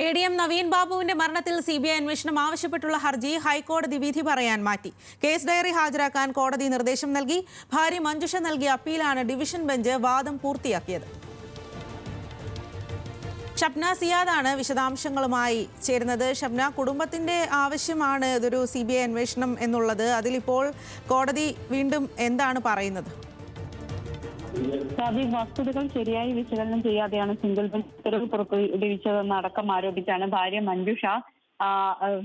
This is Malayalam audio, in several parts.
ADM നവീൻ ബാബുവിന്റെ മരണത്തിൽ CBI അന്വേഷണം ആവശ്യപ്പെട്ടുള്ള ഹർജി ഹൈക്കോടതി വിധി പറയാൻ മാറ്റി. കേസ് ഡയറി ഹാജരാക്കാൻ കോടതി നിർദ്ദേശം നൽകി. ഭാര്യ മഞ്ജുഷ നൽകിയ അപ്പീലാണ് ഡിവിഷൻ ബെഞ്ച് വാദം പൂർത്തിയാക്കിയത്. ഷബ്ന സിയാദാണ് വിശദാംശങ്ങളുമായി ചേരുന്നത്. ഷബ്ന, കുടുംബത്തിന്റെ ആവശ്യമാണ് ഇതൊരു CBI അന്വേഷണം എന്നുള്ളത്. അതിലിപ്പോൾ കോടതി വീണ്ടും എന്താണ് പറയുന്നത്? വസ്തുതകൾ ശരിയായി വിശകലനം ചെയ്യാതെയാണ് സിംഗിൾ ബെഞ്ച് ഉത്തരവ് പുറപ്പെടുവിച്ചതെന്ന് അടക്കം ആരോപിച്ചാണ് ഭാര്യ മഞ്ജുഷ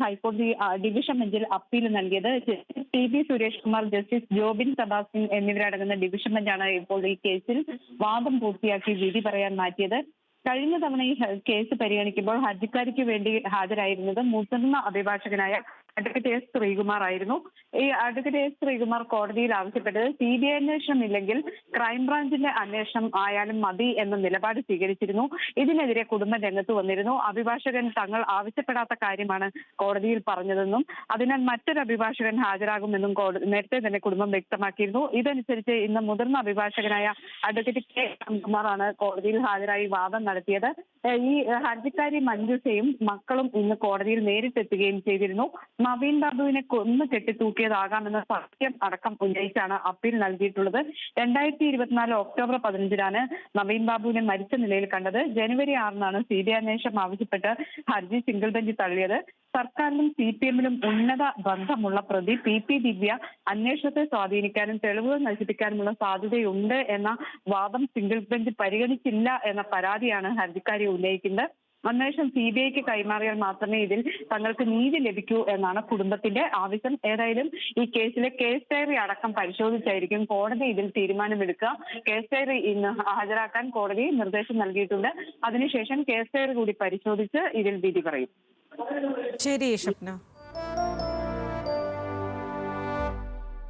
ഹൈക്കോടതി ഡിവിഷൻ ബെഞ്ചിൽ അപ്പീൽ നൽകിയത്. Justice TB Suresh Kumar, justice Jobin Sebastian എന്നിവരടങ്ങുന്ന ഡിവിഷൻ ബെഞ്ചാണ് ഇപ്പോൾ ഈ കേസിൽ വാദം പൂർത്തിയാക്കി വിധി പറയാൻ മാറ്റിയത്. കഴിഞ്ഞ തവണ ഈ കേസ് പരിഗണിക്കുമ്പോൾ ഹർജിക്കാരിക്ക് വേണ്ടി ഹാജരായിരുന്നത് മുതിർന്ന അഭിഭാഷകനായ അഡ്വക്കേറ്റ് S. ശ്രീകുമാർ ആയിരുന്നു. ഈ അഡ്വക്കേറ്റ് S. ശ്രീകുമാർ കോടതിയിൽ ആവശ്യപ്പെട്ടത് CBI അന്വേഷണം ഇല്ലെങ്കിൽ ക്രൈംബ്രാഞ്ചിന്റെ അന്വേഷണം ആയാലും മതി എന്ന നിലപാട് സ്വീകരിച്ചിരുന്നു. ഇതിനെതിരെ കുടുംബം രംഗത്ത് വന്നിരുന്നു. അഭിഭാഷകൻ തങ്ങൾ ആവശ്യപ്പെടാത്ത കാര്യമാണ് കോടതിയിൽ പറഞ്ഞതെന്നും അതിനാൽ മറ്റൊരു അഭിഭാഷകൻ ഹാജരാകുമെന്നും നേരത്തെ തന്നെ കുടുംബം വ്യക്തമാക്കിയിരുന്നു. ഇതനുസരിച്ച് ഇന്ന് മുതിർന്ന അഭിഭാഷകനായ അഡ്വക്കേറ്റ് K. കുമാറാണ് കോടതിയിൽ ഹാജരായി വാദം നടത്തിയത്. ഈ ഹർജിക്കാരി മഞ്ജുഷയും മക്കളും ഇന്ന് കോടതിയിൽ നേരിട്ടെത്തുകയും ചെയ്തിരുന്നു. നവീൻ ബാബുവിനെ കൊന്നു കെട്ടിത്തൂക്കിയതാകാമെന്ന സത്യം അടക്കം ഉന്നയിച്ചാണ് അപ്പീൽ നൽകിയിട്ടുള്ളത്. 2024 ഒക്ടോബർ 15-നാണ് നവീൻ ബാബുവിനെ മരിച്ച നിലയിൽ കണ്ടത്. ജനുവരി 6-നാണ് CBI അന്വേഷണം ആവശ്യപ്പെട്ട് ഹർജി സിംഗിൾ ബെഞ്ച് തള്ളിയത്. സർക്കാരിലും CPM-ലും ഉന്നത ബന്ധമുള്ള പ്രതി PP ദിവ്യ അന്വേഷണത്തെ സ്വാധീനിക്കാനും തെളിവുകൾ നശിപ്പിക്കാനുമുള്ള സാധ്യതയുണ്ട് എന്ന വാദം സിംഗിൾ ബെഞ്ച് പരിഗണിച്ചില്ല എന്ന പരാതിയാണ് ഹർജിക്കാരി ഉന്നയിക്കുന്നത്. അന്വേഷണം CBIക്ക് കൈമാറിയാൽ മാത്രമേ ഇതിൽ തങ്ങൾക്ക് നീതി ലഭിക്കൂ എന്നാണ് കുടുംബത്തിന്റെ ആവശ്യം. ഏതായാലും ഈ കേസിലെ കേസ് ഡയറി അടക്കം പരിശോധിച്ചായിരിക്കും കോടതി ഇതിൽ തീരുമാനമെടുക്കുക. കേസ് ഡയറി ഇന്ന് ഹാജരാക്കാൻ കോടതി നിർദ്ദേശം നൽകിയിട്ടുണ്ട്. അതിനുശേഷം കേസ് ഡയറി കൂടി പരിശോധിച്ച് ഇതിൽ വിധി പറയും. ശരി ഷബ്ന.